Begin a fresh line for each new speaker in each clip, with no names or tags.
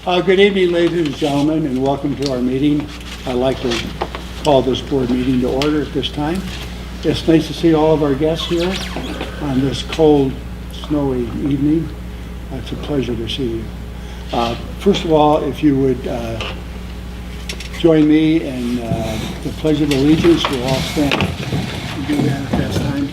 Good evening, ladies and gentlemen, and welcome to our meeting. I'd like to call this board meeting to order at this time. It's nice to see all of our guests here on this cold, snowy evening. It's a pleasure to see you. First of all, if you would join me in the Pledge of Allegiance, we'll all stand and do that at this time.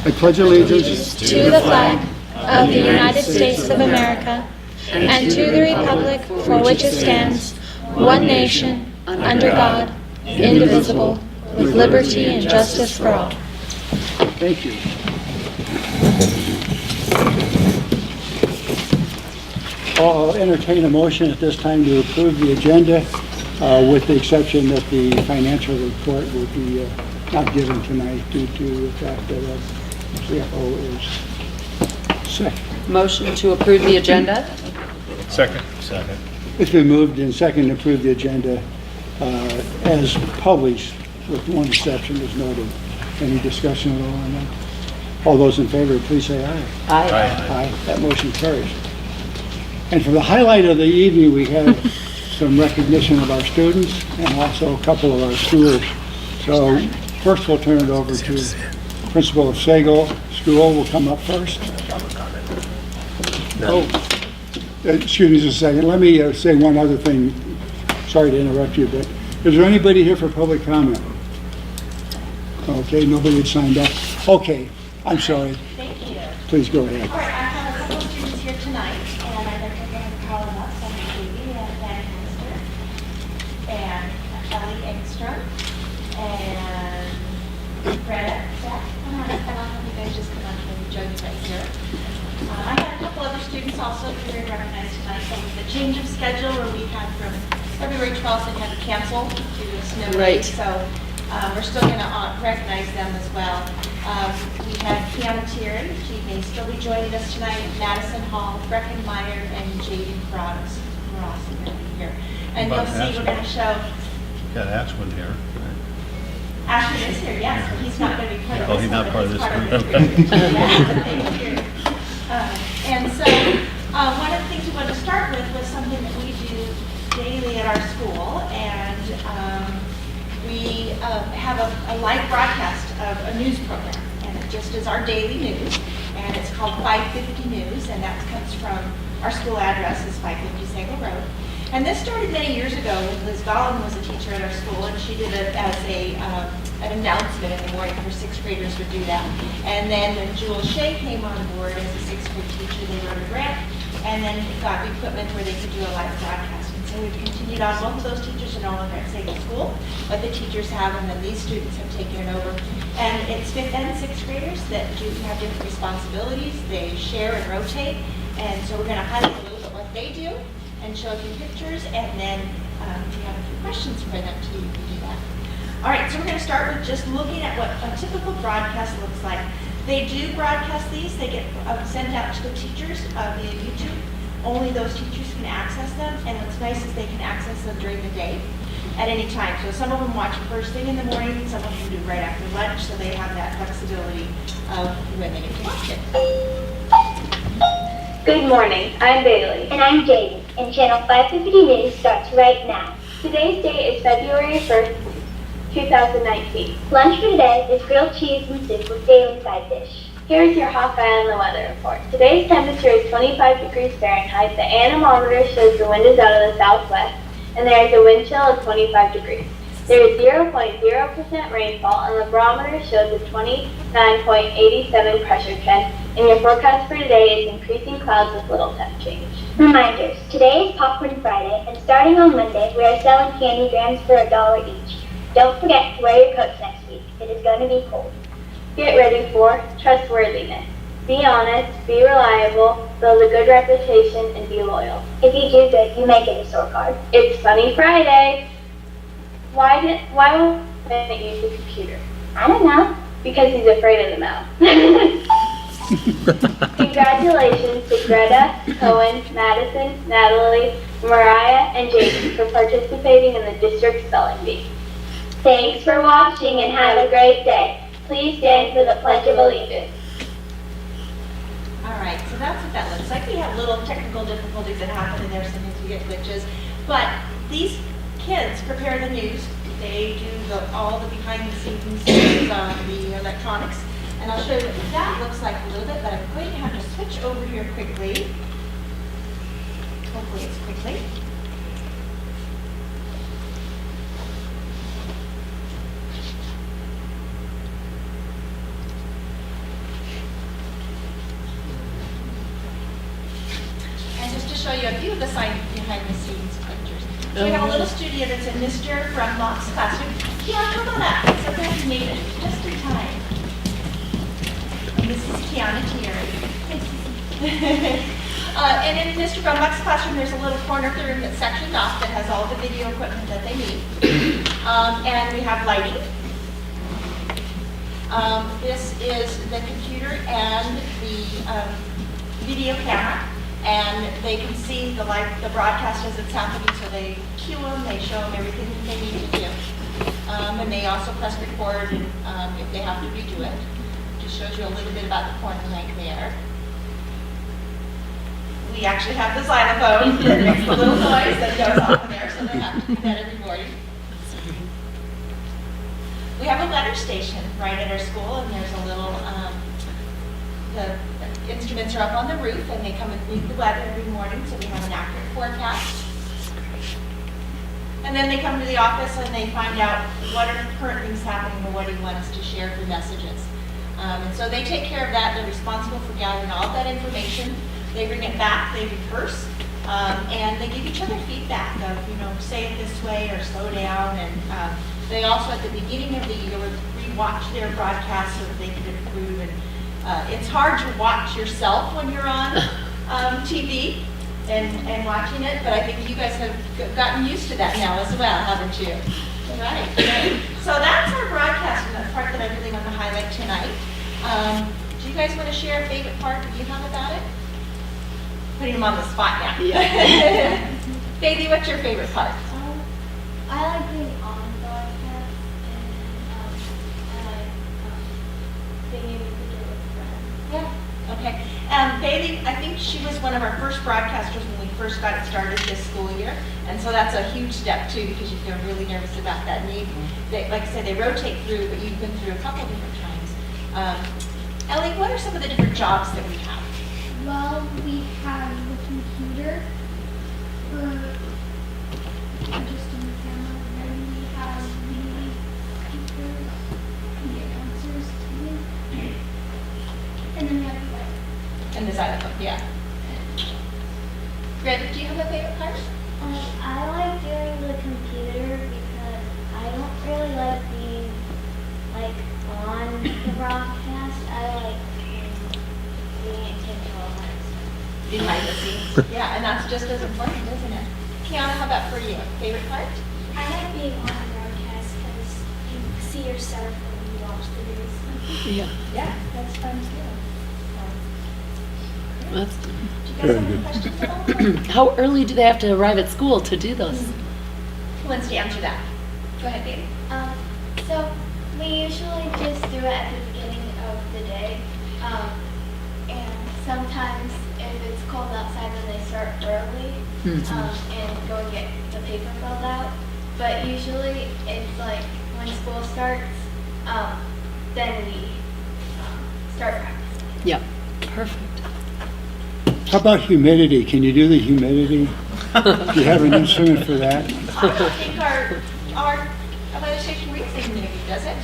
I pledge allegiance
to the flag of the United States of America and to the republic for which it stands, one nation, under God, indivisible, with liberty and justice for all.
Thank you. I'll entertain a motion at this time to approve the agenda, with the exception that the financial report will be not given tonight due to the fact that our CFO is sick.
Motion to approve the agenda?
Second.
It's been moved and second to approve the agenda as published, with one exception as noted. Any discussion at all on that? All those in favor, please say aye. Aye. That motion carries. And for the highlight of the evening, we have some recognition of our students and also a couple of our schools. So first we'll turn it over to Principal of Sago School will come up first. Excuse me just a second. Let me say one other thing. Sorry to interrupt you, but is there anybody here for public comment? Okay, nobody had signed up. Okay, I'm sorry.
Thank you.
Please go ahead.
All right, I have a couple of students here tonight, and I'd like to go ahead and call them up. So I'm Katie and Dan Hester, and Ellie Engstrom, and Greta. I'll have you guys just come up and join me right here. I had a couple other students also who were recognized tonight. So the change of schedule where we had from February 12th and had to cancel due to a snow day.
Right.
So we're still going to recognize them as well. We had Kiana Tierney. She may still be joining us tonight. Madison Hall, Brecken Meyer, and Jaden Frost. We're also going to be here. And you'll see we're going to show.
Got Ashwin here.
Ashton is here, yes, but he's not going to be part of this.
Oh, he's not part of this
group.
group.
And so, one of the things we wanted to start with was something that we do daily at our school, and we have a live broadcast of a news program, and it just is our daily news, and it's called 550 News, and that comes from our school address is 550 Sago Road. And this started many years ago when Liz Gollin was a teacher at our school, and she did it as an announcement in the morning. Her sixth graders would do that. And then when Jewel Shea came on board as a sixth grade teacher, they wrote a grant and then got equipment where they could do a live broadcast. And so we've continued on. Both of those teachers are no longer at Sago School, but the teachers have, and then these students have taken it over. And it's fifth and sixth graders that do have different responsibilities. They share and rotate. And so we're going to highlight a little bit what they do and show a few pictures, and then if you have a few questions for them too, you can do that. All right, so we're going to start with just looking at what a typical broadcast looks like. They do broadcast these. They get sent out to the teachers via YouTube. Only those teachers can access them, and what's nice is they can access them during the day at any time. So some of them watch first thing in the morning, some of them do right after lunch, so they have that flexibility of when they get to watch it.
Good morning, I'm Bailey. And I'm Jaden, and Channel 550 News starts right now. Today's date is February 1st, 2019. Lunch for today is grilled cheese and soup with daily side dish. Here is your Hawkeye on the weather report. Today's temperature is 25 degrees Fahrenheit. The anemometer shows the wind is out of the southwest, and there is a wind chill of 25 degrees. There is 0.0% rainfall, and the barometer shows a 29.87 pressure trend, and your forecast for today is increasing clouds with little temp change. Reminders, today is Popcorn Friday, and starting on Monday, we are selling candy grams for $1 each. Don't forget to wear your coats next week. It is going to be cold. Get ready for trustworthiness. Be honest, be reliable, build a good reputation, and be loyal. If you do good, you may get a store card. It's Funny Friday. Why won't Bennett use the computer? I don't know. Because he's afraid of the mouth. Congratulations to Greta, Cohen, Madison, Natalie, Mariah, and Jaden for participating in the district spelling bee. Thanks for watching and have a great day. Please stand for the Pledge of Allegiance.
All right. so that's what that looks like. We have little technical difficulties that happen in there, sometimes we get glitches. But these kids prepare the news. They do all the behind the scenes, the electronics. And I'll show you what that looks like a little bit, but I'm going to have to switch over here quickly. Hopefully it's quickly. And just to show you a few of the behind the scenes pictures. So we have a little studio that's in Mr. Brumlock's classroom. Yeah, how about that? So glad you made it just in time. And this is Kiana Thierry. And in Mr. Brumlock's classroom, there's a little corner of the room that's sectioned off that has all the video equipment that they need. And we have lighting. This is the computer and the video camera. And they can see the broadcast as it's happening, so they cue them, they show them everything that they need to do. And they also press record if they have to redo it. Just shows you a little bit about the corner mic there. We actually have the xylophone that makes the little noise that goes off in there, so they have to do that every morning. We have a weather station right at our school, and there's a little, the instruments are up on the roof, and they come and read the weather every morning, so we have an accurate forecast. And then they come to the office and they find out what are current things happening and what do you want us to share for messages. And so they take care of that. They're responsible for gathering all that information. They bring it back, they rehearse, and they give each other feedback of, say it this way or slow down. And they also, at the beginning of the year, re-watch their broadcasts so that they can improve. And it's hard to watch yourself when you're on TV and watching it, but I think you guys have gotten used to that now as well, haven't you? Right. So that's our broadcast, and that's the part that I really want to highlight tonight. Do you guys want to share a favorite part that you have about it? Putting them on the spot now. Yeah. Bailey, what's your favorite part?
I like being on the broadcast, and I like being able to do it with friends.
Yeah. Okay. Bailey, I think she was one of our first broadcasters when we first got it started this school year, and so that's a huge step too, because you feel really nervous about that need. They, like I said, they rotate through, but you've been through a couple different times. Ellie, what are some of the different jobs that we have?
Well, we have the computer for adjusting the camera, and we have the speakers, the announcers, and then we have the light.
And the xylophone, yeah. Greta, do you have a favorite part?
I like doing the computer because I don't really like being on the broadcast. I like being intentional on it.
Behind the scenes. Yeah, and that's just as important, isn't it? Kiana, how about for you? Favorite part?
I like being on the broadcast because you see yourself when you watch the news.
Yeah.
Yeah, that's fun too.
That's,
Do you guys have any questions at all?
how early do they have to arrive at school to do those?
Who wants to answer that? Go ahead, baby.
So we usually just do it at the beginning of the day. And sometimes if it's cold outside, then they start early and go and get the paper filled out. But usually it's like when school starts, then we start practicing.
Yep. Perfect.
How about humidity? Can you do the humidity? Do you have an instrument for that?
I don't think our weather station reads the humidity, does it?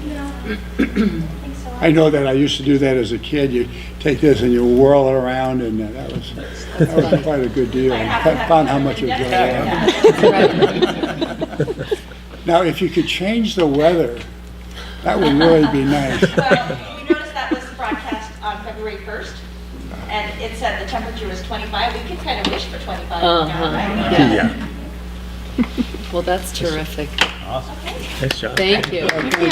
No.
I think so.
I know that I used to do that as a kid. You take this and you whirl it around, and that was quite a good deal.
I have
I
to have
found how much it
definitely
goes
that.
out. Now, if you could change the weather, that would really be nice.
Well, we noticed that was broadcast on February 1st, and it said the temperature was 25. We could kind of wish for 25 now, right?
Yeah. Well, that's terrific.
Awesome.
Okay.
Nice job.
Thank you.
Thank you.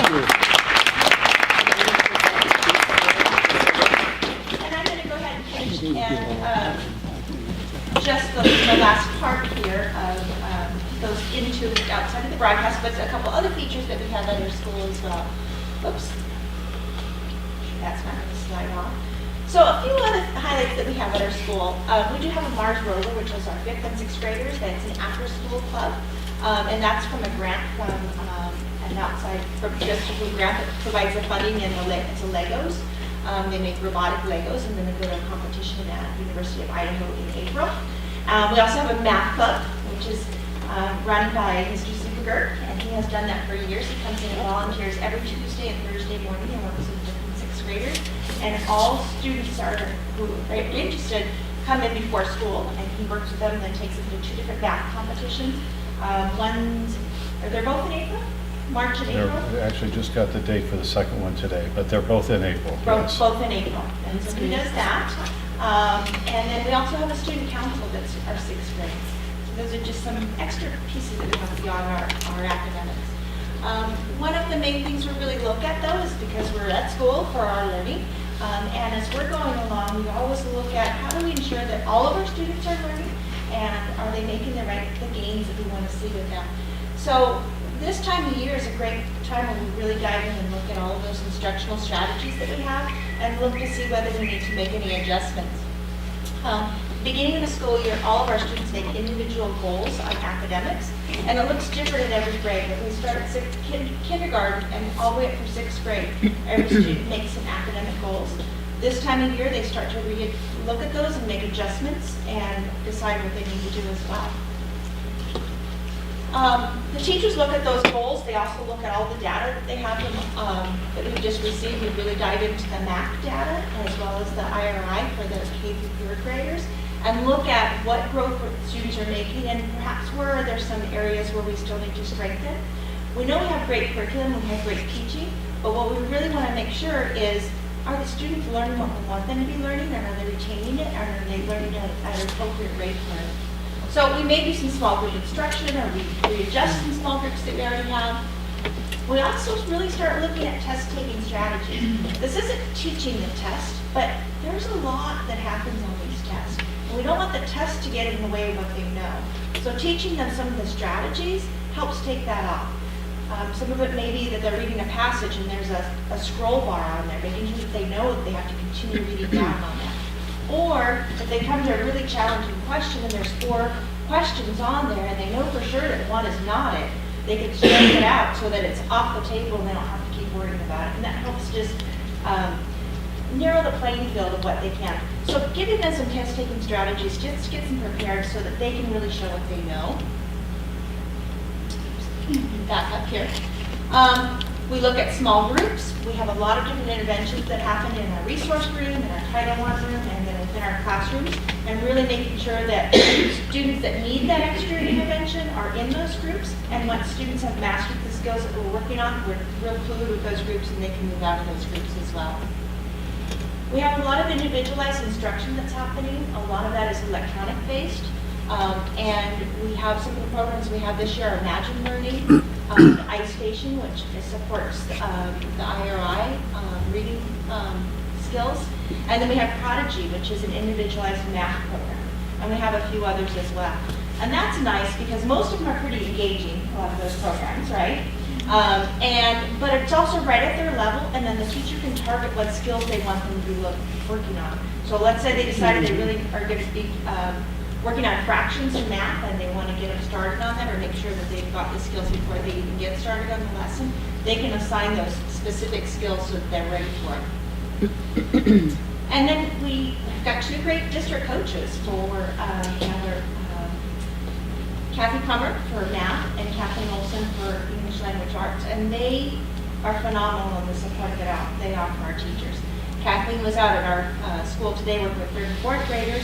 And I'm going to go ahead and finish and just the last part here of goes into outside of the broadcast, but a couple other features that we have at our school as well. Oops. That's not going to slide off. So a few other highlights that we their school. We do have a Mars Rover, which is our 5th and 6th graders. That's an after-school club. And that's from a grant from an outside, from just a grant that provides the funding, and it's a Legos. They make robotic Legos, and then they go to a competition at University of Idaho in April. We also have a math club, which is run by Mr. Supergert, and he has done that for years. He comes in and volunteers every Tuesday and Thursday morning and works with 5th and 6th graders. And all students who are interested come in before school, and he works with them and then takes them to 2 different math competitions. They're both in April? March and April?
They actually just got the date for the second one today, but they're both in April. yes.
Both in April. And so he does that. And then we also have a student council that's our 6th grade. So those are just some extra pieces that we have beyond our academics. One of the main things we really look at, though, is because we're at school for our learning. And as we're going along, we always look at how do we ensure that all of our students are learning, and are they making the gains that we want to see with them. So this time of year is a great time when we really dive in and look at all of those instructional strategies that we have and look to see whether we need to make any adjustments. Beginning of the school year, all of our students make individual goals on academics, and it looks different in every grade. But we start at kindergarten and all the way up through 6th grade, every student makes some academic goals. This time of year, they start to look at those and make adjustments and decide what they need to do as well. The teachers look at those goals. They also look at all the data that they have that we just received. We really dive into the MAC data as well as the IRI for the K through 3rd graders, and look at what growth students are making, and perhaps where are there some areas where we still need to strengthen. We know we have great curriculum, we have great teaching, but what we really want to make sure is, are the students learning what we want them to be learning, and are they retaining it, and are they learning at an appropriate rate for it? So we may do some small group instruction, or we adjust some small groups that we already have. We also really start looking at test-taking strategies. This isn't teaching the test, but there's a lot that happens on these tests. And we don't want the test to get in the way of what they know. So teaching them some of the strategies helps take that off. Some of it may be that they're reading a passage and there's a scroll bar on there, making sure that they know that they have to continue reading down on that. Or if they come to a really challenging question and there's 4 questions on there and they know for sure that one is not it, they can strike it out so that it's off the table and they don't have to keep worrying about it. And that helps just narrow the playing field of what they can. So giving them some test-taking strategies just gets them prepared so that they can really show what they know. Back up here. We look at small groups. We have a lot of different interventions that happen in our resource room, in our Title I room, and then within our classrooms, and really making sure that students that need that extra intervention are in those groups, and once students have mastered the skills that we're working on, we're real fluid with those groups and they can move out of those groups as well. We have a lot of individualized instruction that's happening. A lot of that is electronic based. And we have some of the programs we have this year are Imagine Learning, the iStation, which supports the IRI reading skills. And then we have Prodigy, which is an individualized math program. And we have a few others as well. And that's nice because most of them are pretty engaging, a lot of those programs, right? But it's also right at their level, and then the teacher can target what skills they want them to be working on. So let's say they decided they really are going to be working on fractions in math, and they want to get them started on that, or make sure that they've got the skills before they even get started on the lesson. They can assign those specific skills so that they're ready for it. And then we got 2 great district coaches for Kathy Plummer for math and Kathleen Olson for English language arts, and they are phenomenal in the support that they offer our teachers. Kathleen was out at our school today working with 3rd and 4th graders,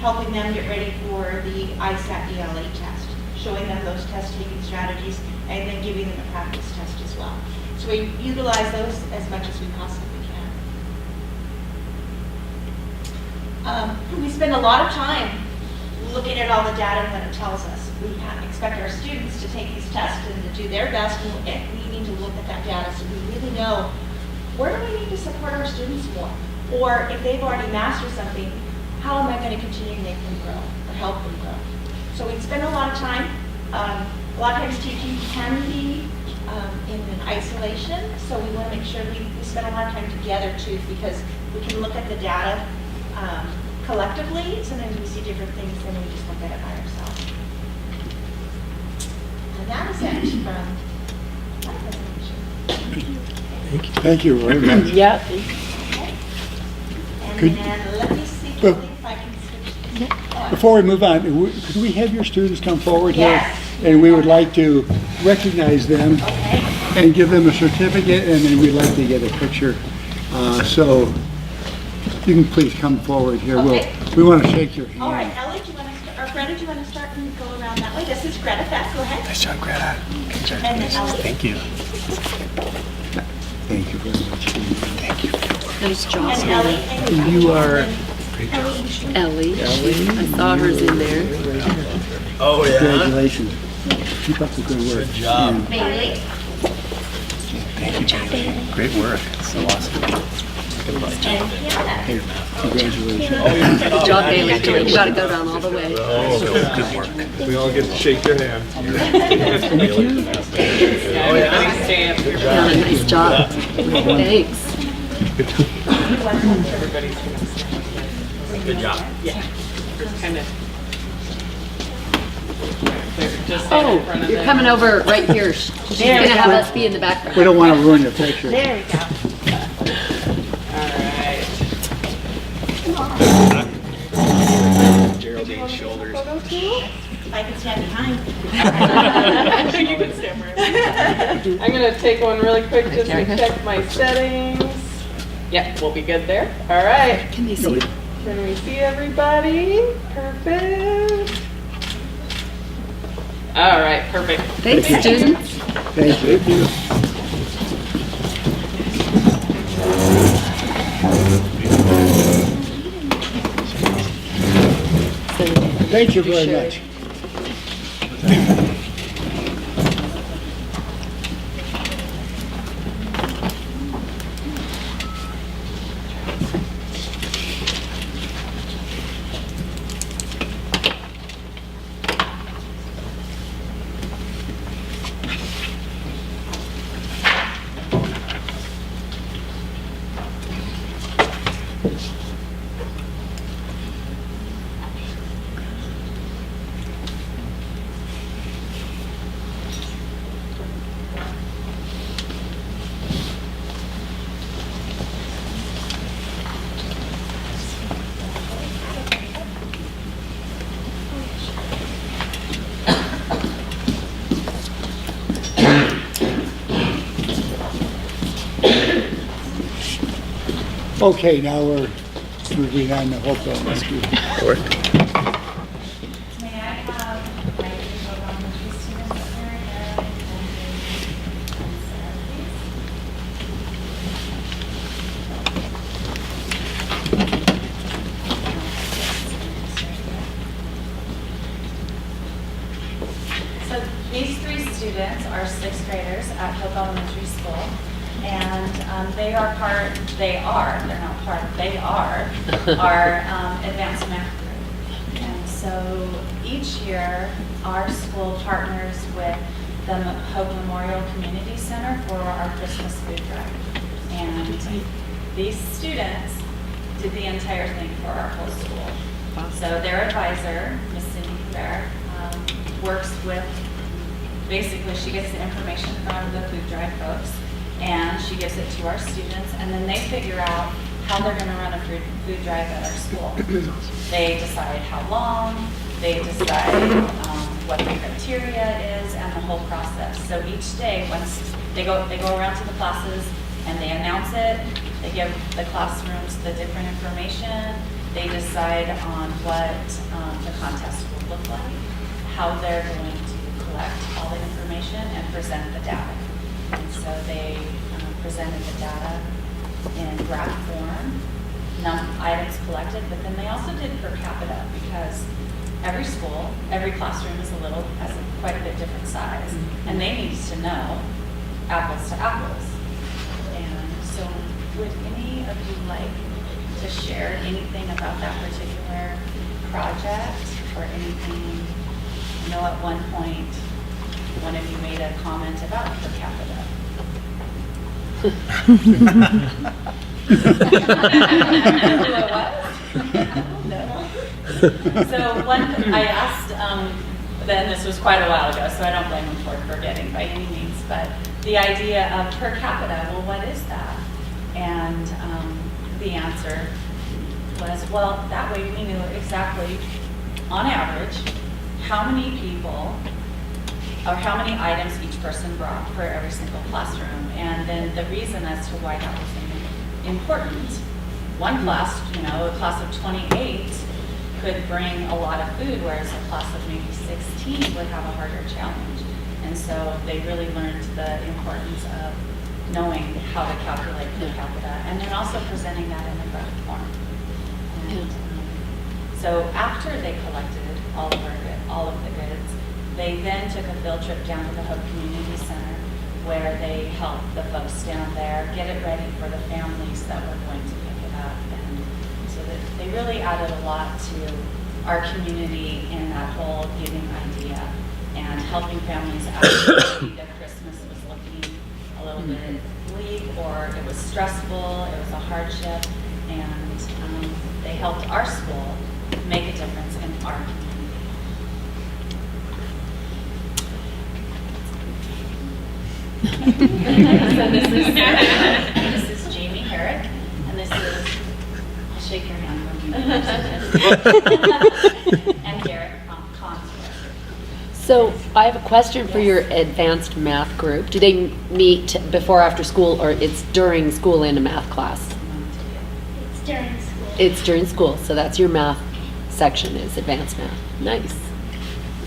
helping them get ready for the ISAT ELA test, showing them those test-taking strategies, and then giving them a practice test as well. So we utilize those as much as we possibly can. We spend a lot of time looking at all the data and what it tells us. We expect our students to take these tests and to do their best, and we need to look at that data so we really know where do we need to support our students more? Or if they've already mastered something, how am I going to continue to make them grow or help them grow? So we spend a lot of time. A lot of times teaching can be in an isolation, so we want to make sure we spend a lot of time together too, because we can look at the data collectively. Sometimes we see different things than we just look at it by ourselves. And that is it from my presentation.
Thank you very much.
Yeah.
And
Could-
then let me see
Well-
if I can switch. Oh,
Before we move on, could we have your students come forward here?
Yes.
And we would like to recognize them
okay.
and give them a certificate, and then we'd like to get a picture. So you can please come forward here.
Okay.
We want to shake your hand.
All right, Ellie, do you want to start, or Greta, do you want to start and go around that way? This is Greta Fest, go ahead.
Nice job, Greta.
And then Ellie.
Thank you.
Thank you very much.
Thank you.
Nice job,
And Ellie. and
You are-
Ellie. I saw hers in there.
Oh,
Congratulations. Keep up the good work.
Good job.
And
Bailey.
Thank you, Bailey. Great work. So awesome.
And Kiana.
hey, congratulations.
Good job, Bailey. You gotta go down all the way.
Oh, good work.
We all get to shake their hand.
Yeah, nice job. Thanks.
Good job.
Oh, you're coming over right here. She's gonna have us be in the background.
We don't want to ruin your picture.
There we go.
Geraldine's shoulders.
If I can stand behind.
You can stand wherever. I'm gonna take one really quick just to check my settings. Yeah, we'll be good there. All right.
Can they see?
Can we see everybody? Perfect. All right, perfect.
Thanks, students.
Thank you. Thank you very much. Okay, now we're moving on to Hope Elementary.
May I have my elementary students up here So these three students are sixth graders at Hope Elementary School. And they are our advanced math group. And so each year, our school partners with the Hope Memorial Community Center for our Christmas food drive. And these students did the entire thing for our whole school. So their advisor, Miss Cindy Fair, works with, basically she gets the information from the food drive folks, and she gives it to our students, and then they figure out how they're going to run a food drive at our school. They decide how long, they decide what the criteria is, and the whole process. So each day, once they go around to the classes and they announce it, they give the classrooms the different information, they decide on what the contest will look like, how they're going to collect all the information and present the data. And so they presented the data in graph form, items collected, but then they also did per capita because every school, every classroom has quite a bit different size, and they need to know apples to apples. And so would any of you like to share anything about that particular project or anything? I know at one point, one of you made a comment about per capita. Who it was?
So I asked, then this was quite a while ago, so I don't blame him for forgetting by any means, but the idea of per capita, well, what is that? And the answer was, well, that way we knew exactly, on average, how many people or how many items each person brought for every single classroom. And then the reason as to why that was important, one class, a class of 28 could bring a lot of food, whereas a class of maybe 16 would have a harder challenge. And so they really learned the importance of knowing how to calculate per capita, and then also presenting that in a graphic form. And so after they collected all of the goods, they then took a field trip down to the Hope Community Center, where they helped the folks down there get it ready for the families that were going to pick it up. And so that they really added a lot to our community in that whole giving idea, and helping families out that Christmas was looking a little bit bleak, or it was stressful, it was a hardship, and they helped our school make a difference in our community. So this is Jamie Herrick, and this is, I'll shake your hand when you and Garrett Consworth.
So I have a question for your advanced math group. Do they meet before, after school, or it's during school in a math class?
It's during school.
It's during school, so that's your math section, is advanced math. Nice.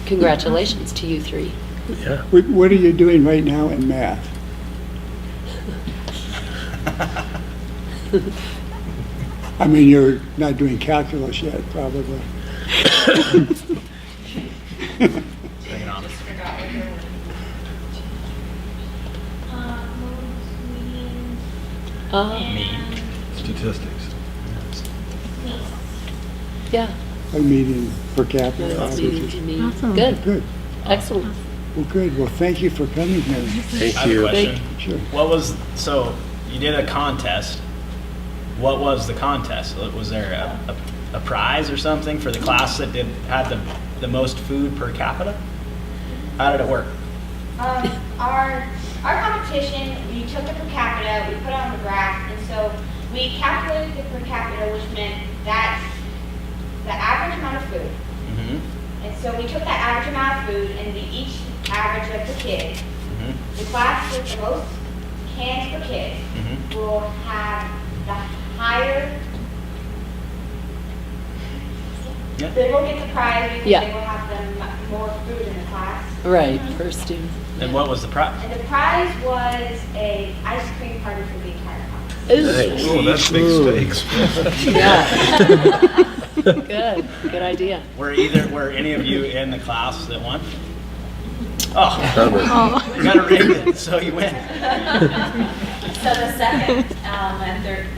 Congratulations to you three.
Yeah.
What are you doing right now in math? I mean, you're not doing calculus yet, probably.
Bring it on.
Mean.
Statistics.
Yeah.
A median per capita.
That's median to me.
Awesome.
Good.
Good.
Excellent.
Well, good. Well, thank you for coming here.
Thank
I have a
you.
question.
Sure.
What was, so you did a contest. What was the contest? Was there a prize or something for the class that had the most food per capita? How did it work?
Our competition, we took the per capita, we put it on the graph, and so we calculated the per capita, which meant that's the average amount of food.
Mm-hmm.
And so we took that average amount of food and we each average of the kids.
Mm-hmm.
The class with the most cans per kid
Mm-hmm.
will have the higher,
Yeah.
they will get the prize because
Yeah.
they will have the more food in the class.
Right, per student.
And what was the prize?
And the prize was a ice cream party for the entire class.
Ooh.
Oh, that's big stakes.
Yeah. Good. Good idea.
Were any of you in the class that won? Oh, you got to ring it, so you win.
So the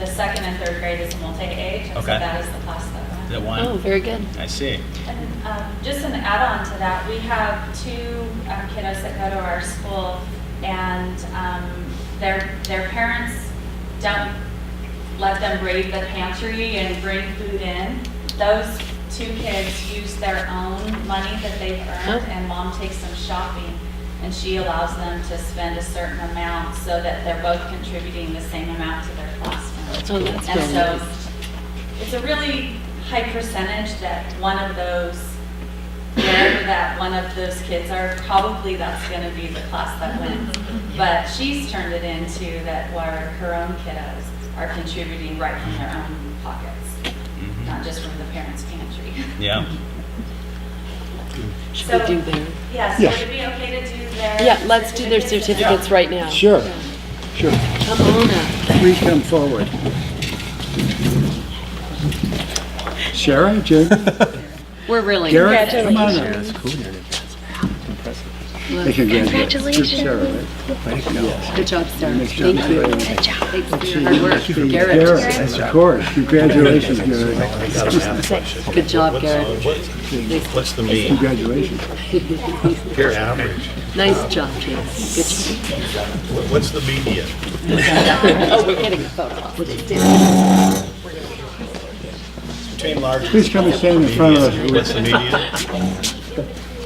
second and third grade is multi-age, and so
Okay.
that is the class that won.
That won.
Oh, very good.
I see.
And just an add-on to that, we have two kiddos that go to our school, and their parents don't let them brave the pantry and bring food in. Those two kids use their own money that they've earned,
Oh.
and mom takes them shopping, and she allows them to spend a certain amount so that they're both contributing the same amount to their classroom.
Oh, that's
And
really
so
nice.
it's a really high percentage that one of those, wherever that one of those kids are, probably that's going to be the class that wins. But she's turned it into that where her own kiddos are contributing right from their own pockets, not just from the parents' pantry.
Yeah.
Should
So-
we do their?
Yeah, so
Yeah.
would it be okay to do their?
Yeah, let's do their certificates right now.
Sure. Sure.
Come on up.
Please come forward. Sarah, Jim,
We're really.
Garrett, come on up.
That's cool. You're in advance. Impressive.
Hey, congratulations. Sarah, right?
Way to go.
Good job, Sarah.
Nice
Thank
job.
you.
Good
Thanks for your hard work.
See,
Garrett.
of course. Congratulations, Garrett.
Good job, Garrett.
What's the mean?
Congratulations.
Your average.
Nice job, kids. Good job.
What's the median?
Oh, we're getting a photo.
between large and
Please come and stand in front of us.
What's the median?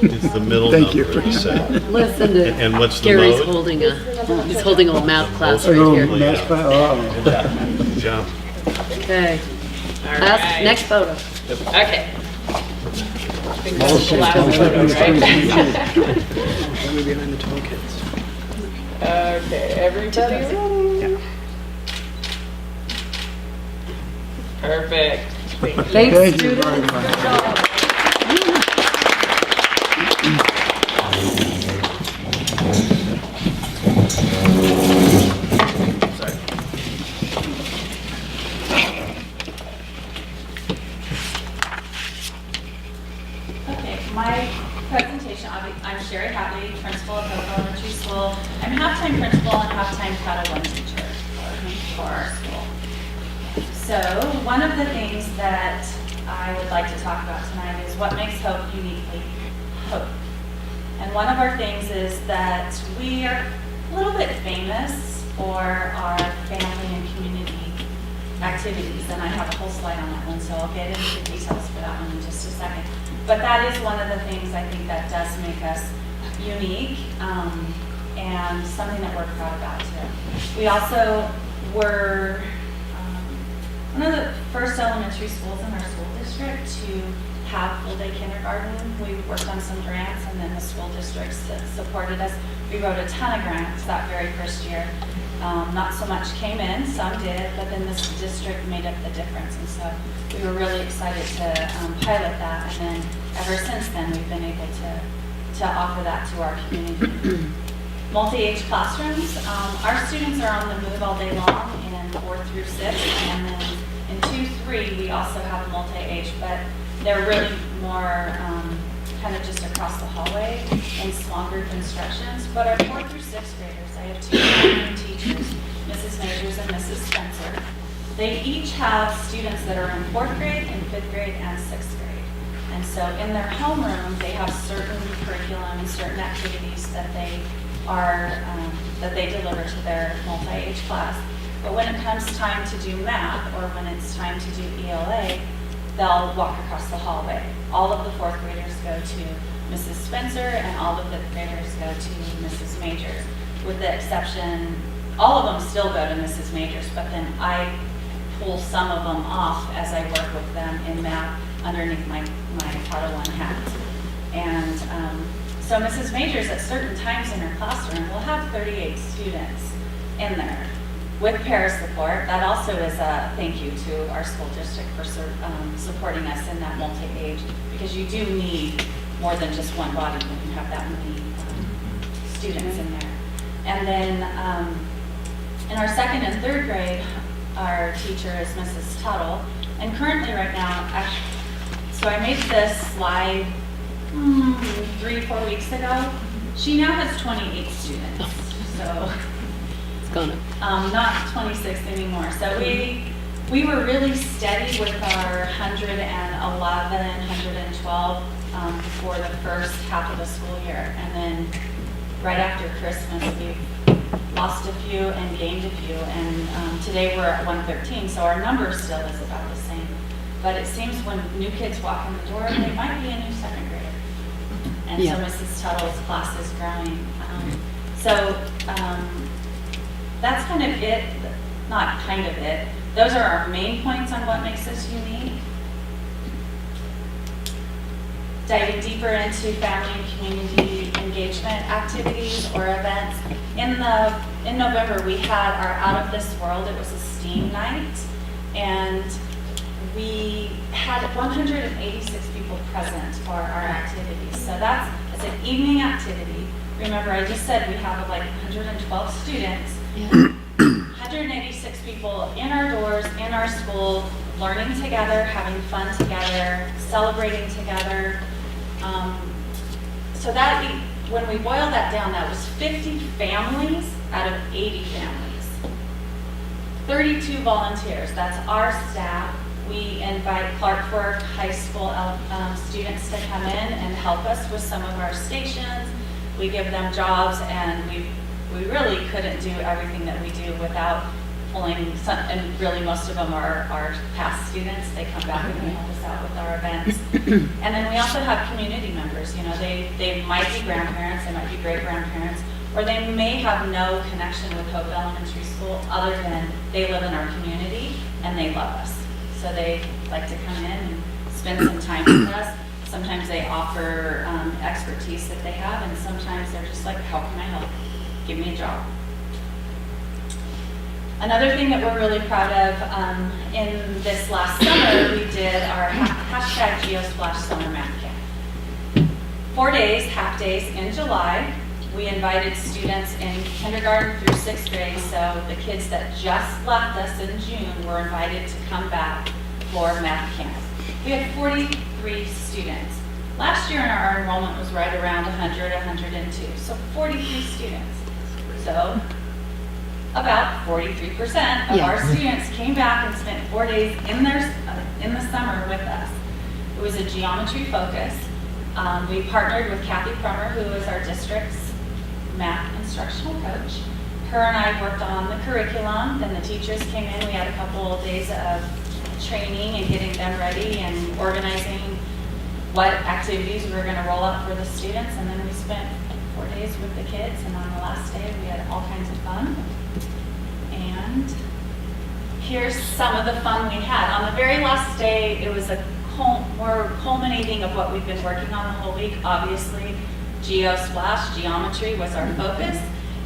It's the middle
Thank you.
number, you said.
Listen to
And what's the
Gary's
mode?
he's holding a math class
A
right
little
here.
math class,
Good job.
Okay.
All
Last,
right.
next photo.
Okay. I think this is the last photo, right?
behind the tall kids.
Okay, everybody ready? Perfect. Thank you.
Thanks,
Thank you
students.
very much.
Good job.
Okay, my presentation, I'm Sherry Hatley, principal of Hope Elementary School. I'm half-time principal and half-time Title I teacher for our school. So one of the things that I would like to talk about tonight is what makes Hope uniquely Hope. And one of our things is that we are a little bit famous for our family and community activities, and I have a whole slide on that one, so I'll get into the details for that one in just a second. But that is one of the things I think that does make us unique, and something that we're proud about too. We also were one of the first elementary schools in our school district to have full-day kindergarten. We worked on some grants, and then the school districts that supported us. We wrote a ton of grants that very first year. Not so much came in, some did, but then this district made up the difference. And so we were really excited to pilot that. And then ever since then, we've been able to offer that to our community. Multi-age classrooms. Our students are on the move all day long in 4 through 6. And then in 2-3, we also have multi-age, but they're really more kind of just across the hallway in small group instructions. But our 4th through 6th graders, I have 2 new teachers, Mrs. Majors and Mrs. Spencer. They each have students that are in 4th grade, in 5th grade, and 6th grade. And so in their homeroom, they have certain curriculum, certain activities that they are, that they deliver to their multi-age class. But when it comes time to do math, or when it's time to do ELA, they'll walk across the hallway. All of the 4th graders go to Mrs. Spencer, and all the 5th graders go to Mrs. Majors. With the exception, all of them still go to Mrs. Majors, but then I pull some of them off as I work with them in math underneath my Title I hat. And so Mrs. Majors at certain times in her classroom will have 38 students in there with para support. That also is a thank you to our school district for supporting us in that multi-age, because you do need more than just one body when you have that many students in there. And then in our 2nd and 3rd grade, our teacher is Mrs. Tuttle. And currently right now, so I made this slide 3-4 weeks ago. She now has 28 students. So
It's gone up.
not 26 anymore. So we were really steady with our 111, 112 for the first half of the school year. And then right after Christmas, we lost a few and gained a few. And today we're at 113, so our number still is about the same. But it seems when new kids walk in the door, they might be a new 2nd grader. And
Yeah.
so Mrs. Tuttle's class is growing. So that's kind of it, not kind of it. Those are our main points on what makes us unique. Diving deeper into family and community engagement activities or events. In November, we had our Out of This World. It was a STEAM night, and we had 186 people present for our activities. So it's an evening activity. Remember, I just said we have like 112 students.
Yeah.
186 people in our doors, in our school, learning together, having fun together, celebrating together. So that, when we boil that down, that was 50 families out of 80 families. 32 volunteers, that's our staff. We invite Clark Fork High School students to come in and help us with some of our stations. We give them jobs, and we really couldn't do everything that we do without pulling some, and really most of them are past students. They come back and they help us out with our events. And then we also have community members. You know, they might be grandparents, they might be great-grandparents, or they may have no connection with Hope Elementary School other than they live in our community and they love us. So they like to come in and spend some time with us. Sometimes they offer expertise that they have, and sometimes they're just like, how can I help? Give me a job. Another thing that we're really proud of, in this last summer, we did our hashtag GeoSplash Summer Math Camp. 4 days, half days in July. We invited students in kindergarten through 6th grade, so the kids that just left us in June were invited to come back for math camp. We had 43 students. Last year our enrollment was right around 100, 102, so 43 students. So about 43% of our students came back and spent 4 days in the summer with us. It was a geometry focus. We partnered with Kathy Prummer, who is our district's math instructional coach. Her and I worked on the curriculum, then the teachers came in. We had a couple of days of training and getting them ready and organizing what activities we were going to roll out for the students, and then we spent 4 days with the kids, and on the last day we had all kinds of fun. And here's some of the fun we had. On the very last day, it was more culminating of what we've been working on the whole week. Obviously, GeoSplash, geometry was our focus,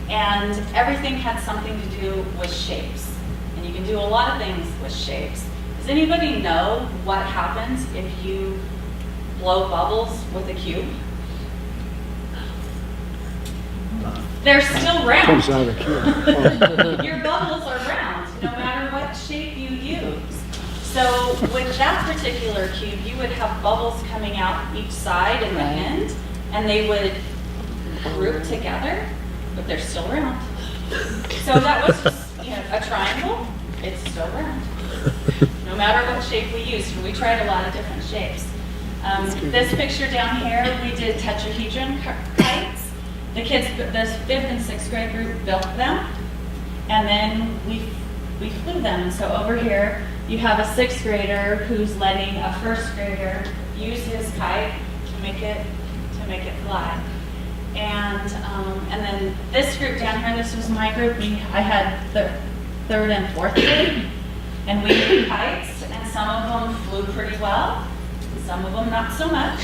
and everything had something to do with shapes. And you can do a lot of things with shapes. Does anybody know what happens if you blow bubbles with a cube? They're still round.
Comes out of here.
Your bubbles are round, no matter what shape you use. So with that particular cube, you would have bubbles coming out each side and the end, and they would group together, but they're still round. So that was just, a triangle. It's still round. No matter what shape we used, and we tried a lot of different shapes. This picture down here, we did tetrahedron kites. The kids, the 5th and 6th grade group built them, and then we flew them. And so over here, you have a 6th grader who's letting a 1st grader use his kite to make it fly. And then this group down here, this was my group. I had the 3rd and 4th grade, and we did kites, and some of them flew pretty well, some of them not so much.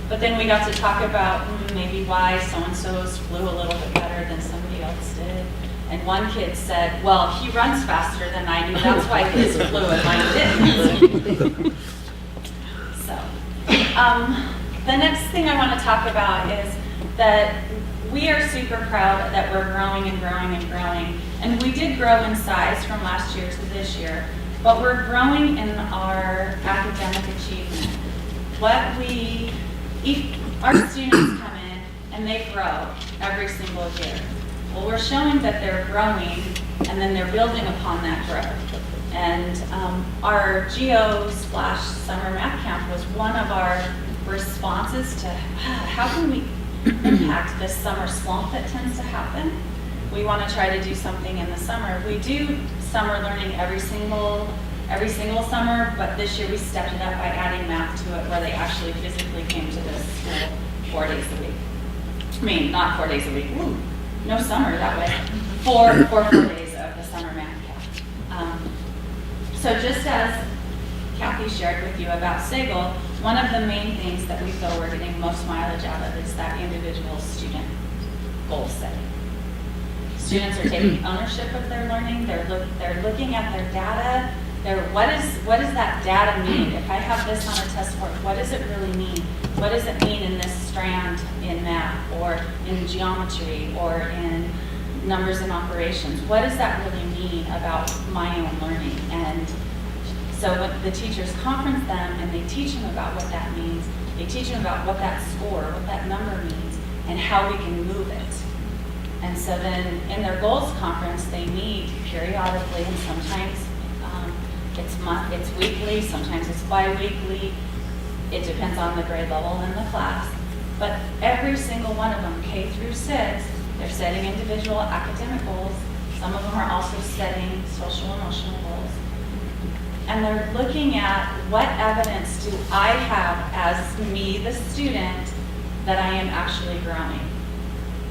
But then we got to talk about maybe why so-and-so's flew a little bit better than somebody else did. And one kid said, well, he runs faster than I do, that's why his flew and mine didn't. So, the next thing I want to talk about is that we are super proud that we're growing and growing and growing. And we did grow in size from last year to this year, but we're growing in our academic achievement. Our students come in and they grow every single year. Well, we're showing that they're growing and then they're building upon that growth. And our GeoSplash Summer Math Camp was one of our responses to how can we impact this summer slump that tends to happen. We want to try to do something in the summer. We do summer learning every single summer, but this year we stepped it up by adding math to it, where they actually physically came to this school 4 days a week. I mean, not 4 days a week. Ooh, no summer that way. 4 days of the summer math camp. So just as Kathy shared with you about SAGL, one of the main things that we feel we're getting most mileage out of is that individual student goal setting. Students are taking ownership of their learning. They're looking at their data. What does that data mean? If I have this on a test board, what does it really mean? What does it mean in this strand in math or in geometry or in numbers and operations? What does that really mean about my own learning? And so when the teachers conference them and they teach them about what that means, they teach them about what that score, what that number means, and how we can move it. And so then in their goals conference, they meet periodically, and sometimes it's weekly, sometimes it's bi-weekly. It depends on the grade level in the class. But every single one of them, K through 6, they're setting individual academic goals, Some of them are also setting social emotional goals. And they're looking at what evidence do I have as me, the student, that I am actually growing.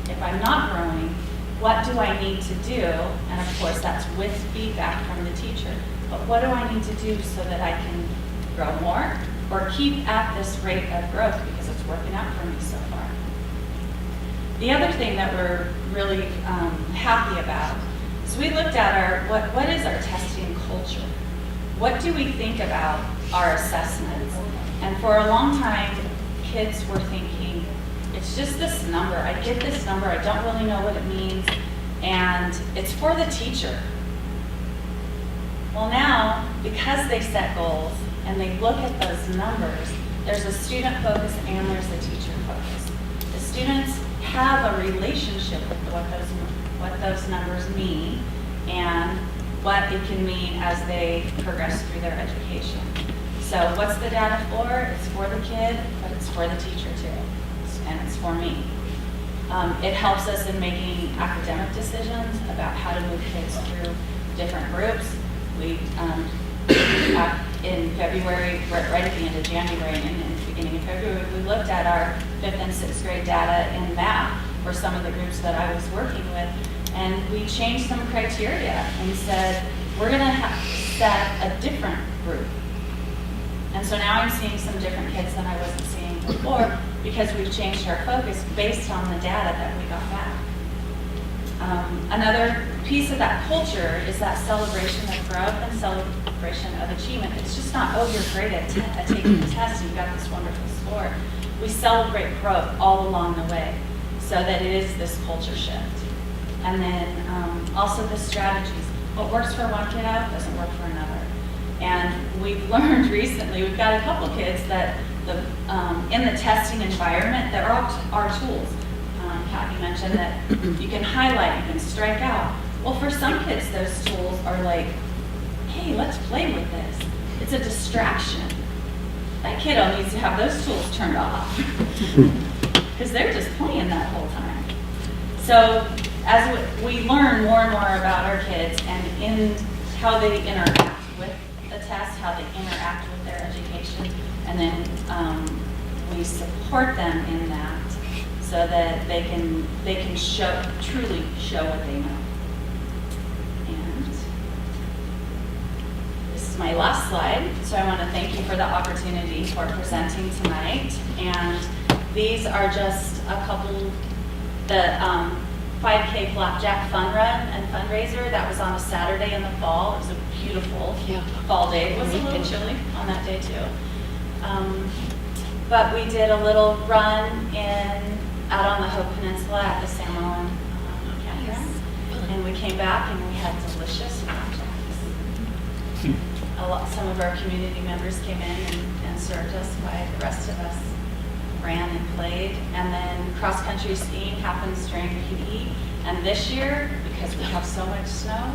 If I'm not growing, what do I need to do? And of course, that's with feedback from the teacher. But what do I need to do so that I can grow more or keep at this rate of growth because it's working out for me so far? The other thing that we're really happy about is we looked at what is our testing culture? What do we think about our assessments? And for a long time, kids were thinking, it's just this number. I get this number. I don't really know what it means. And it's for the teacher. Well, now, because they set goals and they look at those numbers, there's a student focus and there's a teacher focus. The students have a relationship with what those numbers mean and what it can mean as they progress through their education. So what's the data for? It's for the kid, but it's for the teacher too, and it's for me. It helps us in making academic decisions about how to move kids through different groups. We, in February, right at the end of January and in the beginning of February, we looked at our 5th and 6th grade data in math for some of the groups that I was working with, and we changed some criteria and said, we're going to set a different group. And so now I'm seeing some different kids than I wasn't seeing before because we've changed our focus based on the data that we got back. Another piece of that culture is that celebration of growth and celebration of achievement. It's just not, oh, you're great at taking the test and you got this wonderful score. We celebrate growth all along the way so that it is this culture shift. And then also the strategies. What works for one kiddo doesn't work for another. And we've learned recently, we've got a couple kids that in the testing environment, there are tools. Kathy mentioned that you can highlight, you can strike out. Well, for some kids, those tools are like, hey, let's play with this. It's a distraction. That kiddo needs to have those tools turned off because they're just playing that whole time. So as we learn more and more about our kids and in how they interact with the test, how they interact with their education, and then we support them in that so that they can truly show what they know. And this is my last slide, so I want to thank you for the opportunity for presenting tonight. And these are just a couple, the 5K Flapjack Fun Run and Fundraiser. That was on a Saturday in the fall. It was a beautiful fall day. It was a little chilly on that day too. But we did a little run out on the Hope Peninsula at the San Juan campground. And we came back and we had delicious flapjacks. Some of our community members came in and served us while the rest of us ran and played. And then cross-country skiing happens during PE. And this year, because we have so much snow,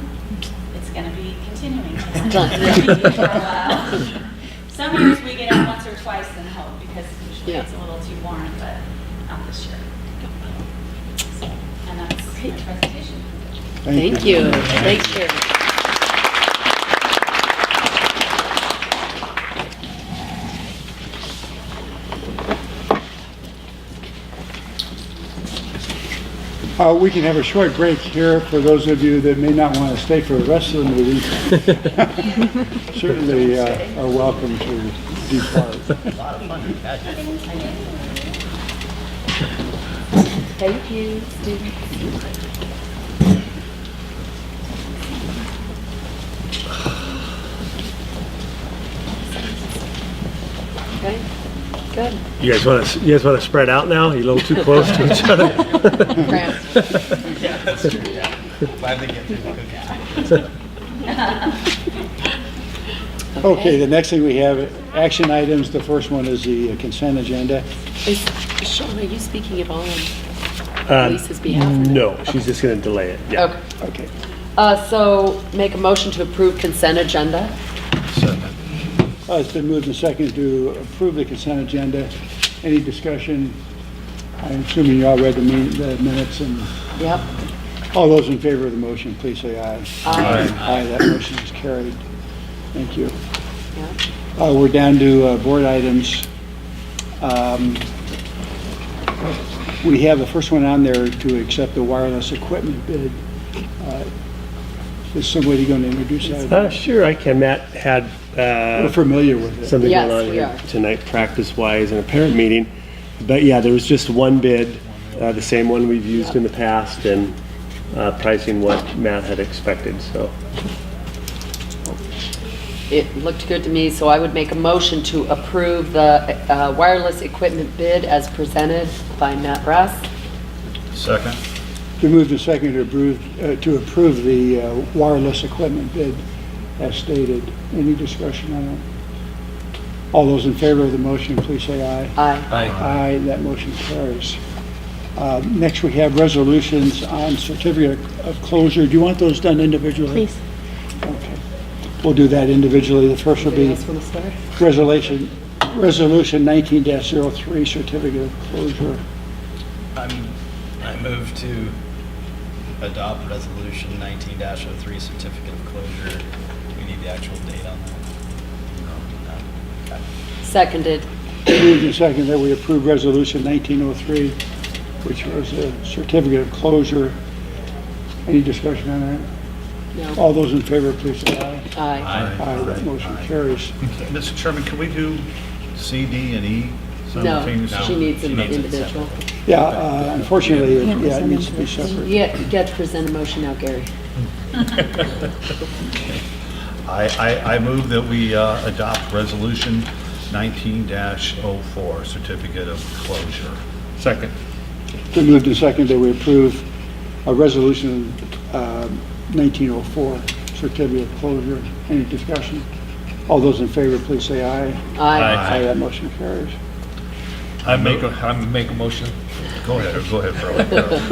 it's going to be continuing to happen for a while. Some years we get out once or twice in Hope because usually it's a little too warm, but not this year. And that's my presentation.
Thank you. Thank you.
We can have a short break here for those of you that may not want to stay for the rest of the meeting. Certainly are welcome to depart.
A lot of fun.
Thank you, students. Okay, good.
You guys want to spread out now? You're a little too close to each other.
Yeah, that's true. Yeah. Glad they get through the cookies.
Okay, the next thing we have, action items. The first one is the consent agenda.
Sean, are you speaking at all on Lisa's behalf? Or
no, she's just going to delay it. Yeah.
Okay. So make a motion to approve consent agenda.
It's been moved and seconded to approve the consent agenda. Any discussion? I'm assuming you all read the minutes and.
Yep.
All those in favor of the motion, please say aye.
Aye.
Aye, that motion is carried. Thank you.
Yeah.
We're down to board items. We have the first one on there to accept the wireless equipment bid. Is somebody going to introduce that?
Sure, I can. Matt had
We're familiar with it.
something
Yes,
going on
we
here
are.
tonight, practice-wise, in a parent meeting. But yeah, there was just one bid, the same one we've used in the past, and pricing what Matt had expected, so.
It looked good to me, so I would make a motion to approve the wireless equipment bid as presented by Matt Brass.
Second?
We moved to second to approve the wireless equipment bid as stated. Any discussion on it? All those in favor of the motion, please say aye.
Aye.
Aye, that motion carries. Next, we have resolutions on certificate of closure. Do you want those done individually?
Please.
Okay. We'll do that individually. The first will
Anybody
be
else want to start?
Resolution 19-03, certificate of closure.
I move to adopt resolution 19-03 certificate of closure. We need the actual date on that. Okay.
Seconded.
Moved and seconded that we approve resolution 1903, which was a certificate of closure. Any discussion on that?
No.
All those in favor, please say aye.
Aye.
Aye, that motion carries.
Mr. Chairman, can we do C, D, and E
No,
simultaneously?
she needs an
She needs it
individual.
Yeah, unfortunately, it needs to be separate.
You get to present a motion now, Gary.
I move that we adopt resolution 19-04, certificate of closure.
Second.
Been moved and seconded that we approve a resolution 1904, certificate of closure. Any discussion? All those in favor, please say aye.
Aye.
Aye, that motion carries.
I make a motion
Go ahead, Burley.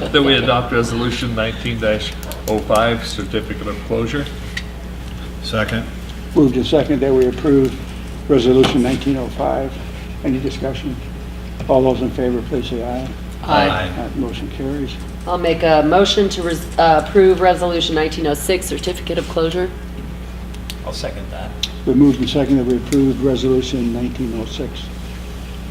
that we adopt resolution 19-05, certificate of closure.
Second?
Moved and seconded that we approve resolution 1905. Any discussion? All those in favor, please say aye.
Aye.
That motion carries.
I'll make a motion to approve resolution 1906 certificate of closure.
I'll second that.
Been moved and seconded that we approve resolution 1906.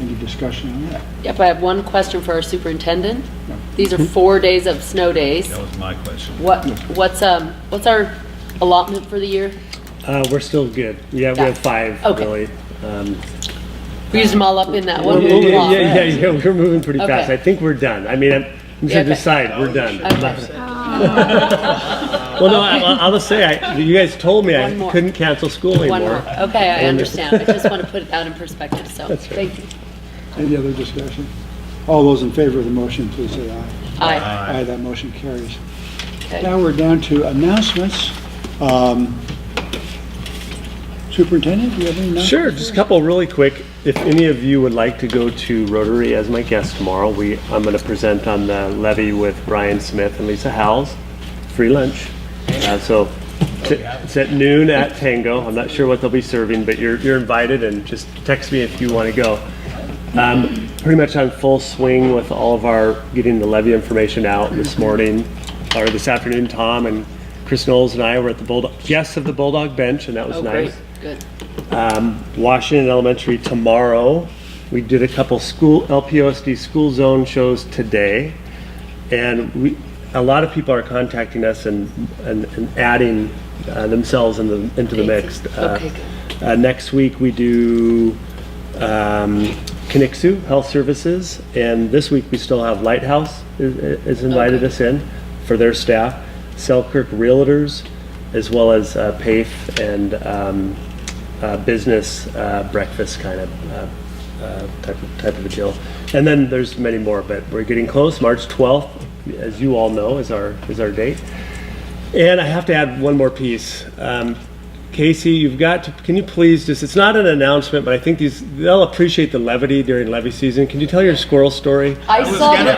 Any discussion on that?
Yep, I have one question for our superintendent.
No.
These are 4 days of snow days.
That was my question.
What's our allotment for the year?
We're still good. Yeah, we have 5,
Okay.
really.
We used them all up in that one
Yeah,
block.
we're moving pretty fast.
Okay.
I think we're done. I mean, I'm just
Okay.
to decide, we're done.
Okay.
Well, no, I'll just say, you guys told me
One
I
more.
couldn't cancel school
One
anymore.
more. Okay, I understand. I just want to put that in perspective, so
That's right.
thank you.
Any other discussion? All those in favor of the motion, please say aye.
Aye.
Aye, that motion carries.
Okay.
Now we're down to announcements. Superintendent, do you have any announcements?
Sure, just a couple really quick. If any of you would like to go to Rotary as my guest tomorrow, I'm going to present on the levy with Ryan Smith and Lisa Howells. Free lunch. So it's at noon at Tango. I'm not sure what they'll be serving, but you're invited, and just text me if you want to go. Pretty much on full swing with all of our getting the levy information out this morning, or this afternoon. Tom and Chris Knowles and I were at the guests of the Bulldog Bench, and that was
Oh,
nice.
great, good.
Washington Elementary tomorrow. We did a couple LPOSD school zone shows today, and a lot of people are contacting us and adding themselves into the mix.
Okay, good.
Next week we do Kinixu Health Services, and this week we still have Lighthouse is invited us in for their staff, Selkirk Realtors, as well as PAFE and business breakfast kind of type of a deal. And then there's many more, but we're getting close. March 12th, as you all know, is our date. And I have to add one more piece. Casey, you've got to, can you please just, it's not an announcement, but I think they'll appreciate the levity during levy season. Can you tell your squirrel story?
I saw the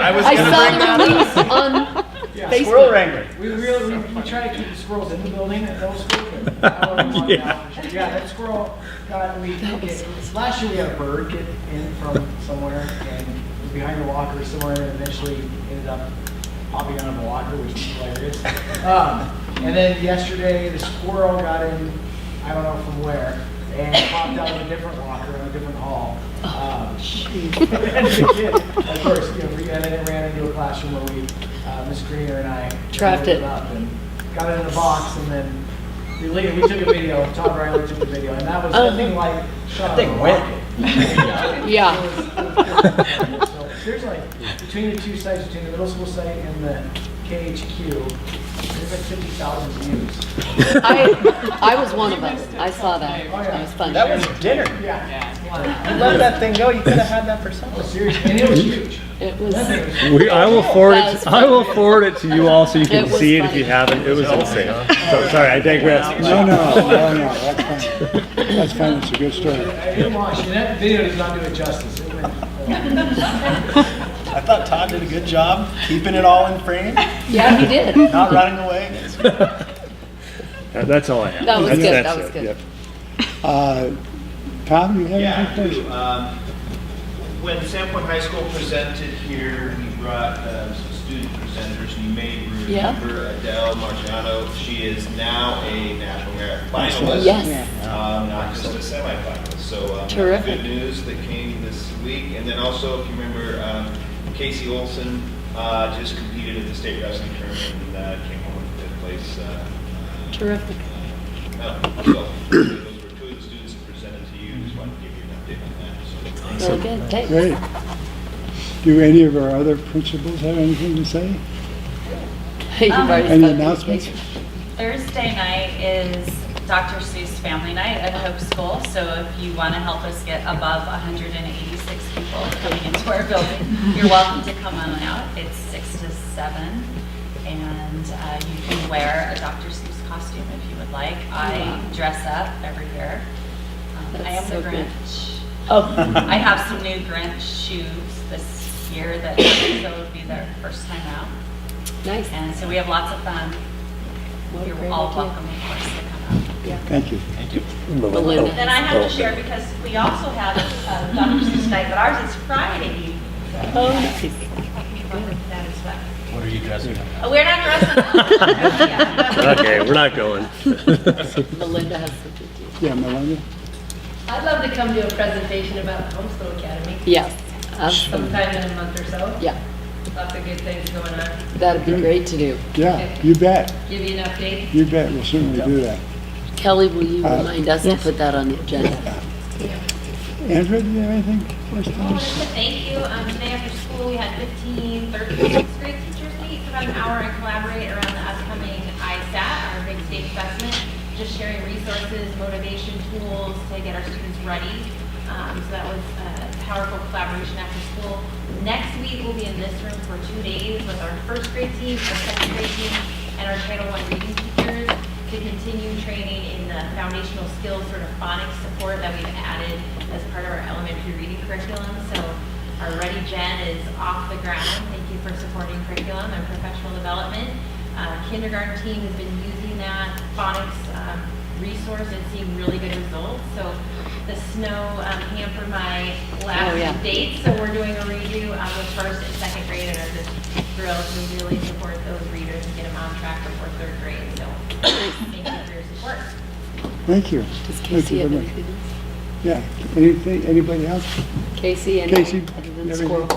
release on Facebook.
Squirrel wrangler.
We try to keep the squirrels in the building at middle school. But
Yeah.
that squirrel got, last year we had a bird get in from somewhere and was behind the locker somewhere and eventually ended up hopping out of a locker, which is hilarious. And then yesterday, the squirrel got in, I don't know from where, and popped out of a different locker in a different hall. And the kid, of course, and then it ran into a classroom where Miss Greener and I
Trapped it
up and got it in a box, and then we took a video. Todd Riley took a video, and that was something like shot
That thing went.
Yeah.
So there's like between the two sites, between the middle school site and the KHQ, there's like 50,000 views.
I was one of them. I saw that.
Oh, yeah.
That was fun.
That was dinner.
Yeah.
You let that thing go, you could have had that for
Oh,
supper.
seriously, and it was huge.
It was.
I will forward
That
it.
was
I will forward it to you all so you can
It was
see it if
funny.
you haven't. It was insane. So, sorry, I digress.
No, that's fine. That's fine, it's a good story.
I didn't watch, and that video does not do it justice. It went,
I thought Todd did a good job keeping it all in frame,
Yeah, he did.
not running away.
That's all I have.
That was
That's-
good,
that's
that was
it,
good.
yep.
Tom, you have
Yeah,
anything
I
for
do.
us?
When Sandpoint High School presented here, we brought some student presenters, and you may remember Adele Marciano. She is now a national marathon finalist.
Yes.
Not just a semifinalist. So
Terrific.
good news that came this week. And then also, if you remember, Casey Olson just competed at the state wrestling tournament and came home with fifth place.
Terrific.
So those were two of the students that presented to you. Just wanted to give you an update on that. So.
Very good. Thanks.
Great. Do any of our other principals have anything to say?
You've already
Any
spoken.
announcements?
Thursday night is Dr. Seuss Family Night at Hope School, so if you want to help us get above 186 people coming into our building, you're welcome to come on out. It's 6 to 7, and you can wear a Dr. Seuss costume if you would like. I dress up every year. I am
That's so
the
good.
Grinch.
Oh.
I have some new Grinch shoes this year that so would be their first time out.
Nice.
And so we have lots of fun.
What a
You're
great
all
idea.
welcome, of course, to come out.
Thank you.
Melinda.
Then I have to share, because we also have Dr. Seuss night, but ours is Friday.
Oh, nice.
That is fun.
What are you dressing up?
We're not dressing up.
Okay, we're not going.
Melinda has something to
Yeah, Melinda?
I'd love to come to a presentation about the Homeschool Academy.
Yes. Absolutely.
Sometime in a month or so.
Yeah.
Lots of good things going on.
That'd be great to do.
Yeah, you bet.
Give you an update.
You bet, we'll certainly do that.
Kelly, will you remind us to put that on the agenda?
Andrew, do you have anything for us,
I
Tom?
wanted to thank you. Today after school, we had 15 third and sixth grade teachers meet for about an hour and collaborate around the upcoming ISAT, our big state assessment, just sharing resources, motivation tools to get our students ready. So that was a powerful collaboration after school. Next week, we'll be in this room for 2 days with our first grade team, our second grade team, and our Title I reading teachers to continue training in the foundational skills sort of phonics support that we've added as part of our elementary reading curriculum. So our Ready Gen is off the ground. Thank you for supporting curriculum and professional development. Kindergarten team has been using that phonics resource and seeing really good results. So the snow hampered my last date, so we're doing a redo with first and second grade and are just thrilled to really support those readers and get them on track before third grade. So thank you for your support.
Thank you.
Does
Thank
Casey
you
have
very much.
anything else?
Yeah, anything, anybody else?
Casey and
Casey,
other than
everything?
squirrel.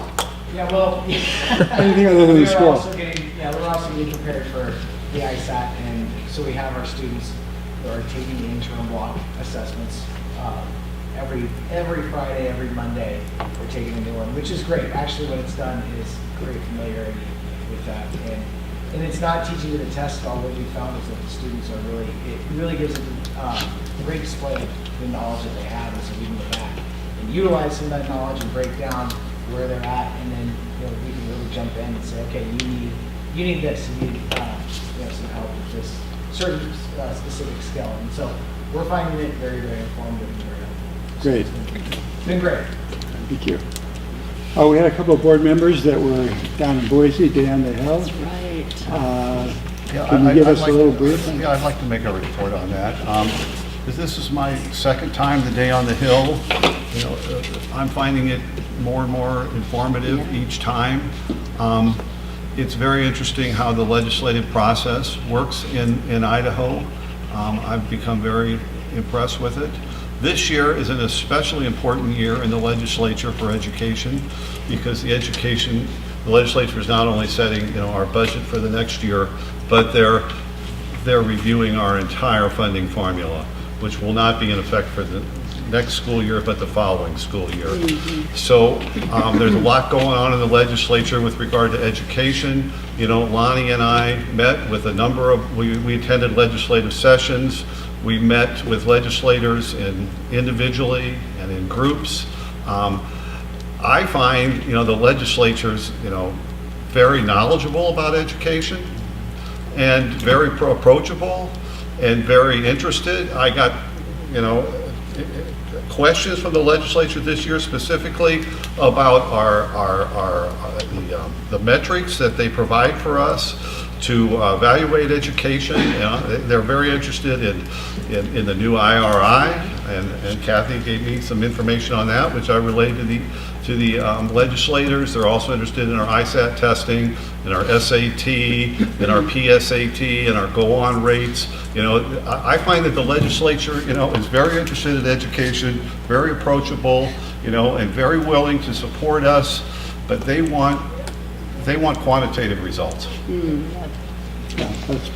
Yeah, well,
Anything other than
we're
school?
also getting prepared for the ISAT, and so we have our students that are taking the interim block assessments every Friday, every Monday. We're taking a new one, which is great. Actually, what it's done is great familiarity with that, and it's not teaching you the test. All what we found is that the students are it really gives them a great display of the knowledge that they have, and so we can go back and utilize some of that knowledge and break down where they're at, and then we can really jump in and say, okay, you need this, you need some help with this certain specific skill, and so we're finding it very, very informative and very helpful.
Great.
It's been great.
Thank you. Oh, we had a couple of board members that were down in Boise, Day on the Hill.
That's right.
Can you give us a little brief?
Yeah, I'd like to make a report on that. This is my second time the Day on the Hill. I'm finding it more and more informative each time. It's very interesting how the legislative process works in Idaho. I've become very impressed with it. This year is an especially important year in the legislature for education, because the legislature is not only setting, our budget for the next year, but they're reviewing our entire funding formula, which will not be in effect for the next school year, but the following school year. So there's a lot going on in the legislature with regard to education. Lonnie and I met with a number of, we attended legislative sessions. We met with legislators individually and in groups. I find, the legislature's, very knowledgeable about education and very approachable and very interested. I got, questions from the legislature this year specifically about the metrics that they provide for us to evaluate education. They're very interested in the new IRI, and Kathy gave me some information on that, which I relayed to the legislators. They're also interested in our ISAT testing, in our SAT, in our PSAT, and our go-on rates. I find that the legislature, is very interested in education, very approachable, and very willing to support us, but they want quantitative results.
Yeah, that's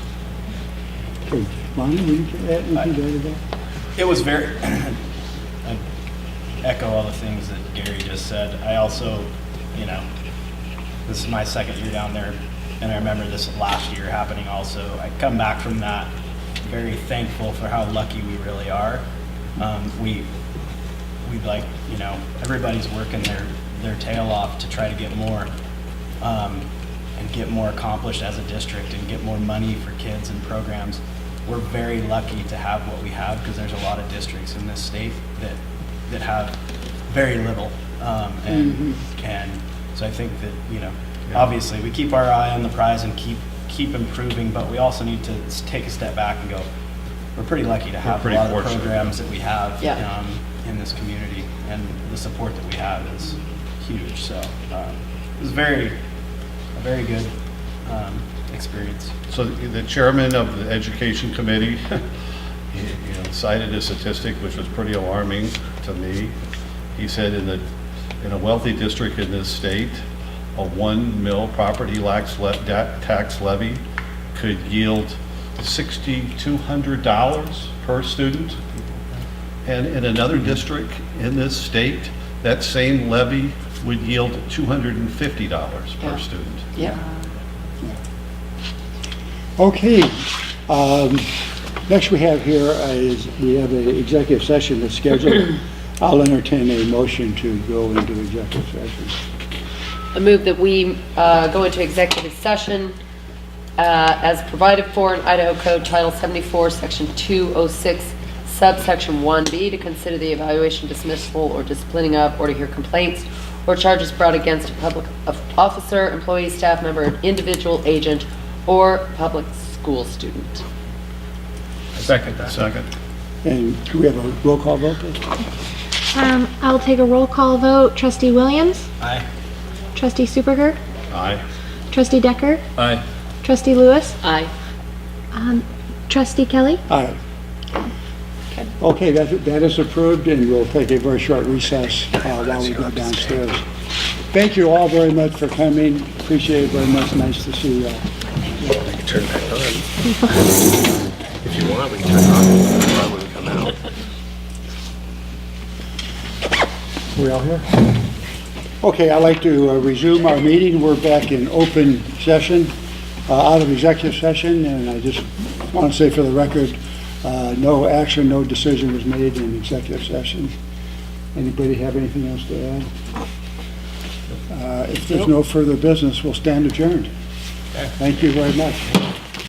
good. Lonnie, will you add anything to that?
It was very, I echo all the things that Gary just said. I also, this is my second year down there, and I remember this last year happening also. I come back from that very thankful for how lucky we really are. We like, everybody's working their tail off to try to get more, and get more accomplished as a district and get more money for kids and programs. We're very lucky to have what we have, because there's a lot of districts in this state that have very little. And so I think that, obviously we keep our eye on the prize and keep improving, but we also need to take a step back and go, we're pretty lucky to have a lot of the programs that we have in this community, and the support that we have is huge. So it was a very good experience.
So the chairman of the education committee cited a statistic which was pretty alarming to me. He said in a wealthy district in this state, a 1 mil property tax levy could yield $6,200 per student. And in another district in this state, that same levy would yield $250 per student.
Yeah.
Okay. Next we have here is we have an executive session that's scheduled. I'll entertain a motion to go into executive session.
I move that we go into executive session as provided for in Idaho Code Title 74, Section 206, subsection 1B, to consider the evaluation, dismissal, or disciplining of, or to hear complaints or charges brought against a public officer, employee, staff member, individual agent, or public school student.
Second that.
Second.
And do we have a roll call vote, please?
I'll take a roll call vote. Trustee Williams?
Aye.
Trustee Superger?
Aye.
Trustee Decker?
Aye.
Trustee Lewis?
Aye.
Trustee Kelly?
Aye. Okay, that is approved, and we'll take a very short recess while we go downstairs. Thank you all very much for coming. Appreciate it very much. Nice to see you all.
We can turn it back on. If you want, we can turn it on when we come out.
We all here? Okay, I'd like to resume our meeting. We're back in open session, out of executive session, and I just want to say for the record, no action, no decision was made in executive session. Anybody have anything else to add? If there's no further business, we'll stand adjourned. Thank you very much.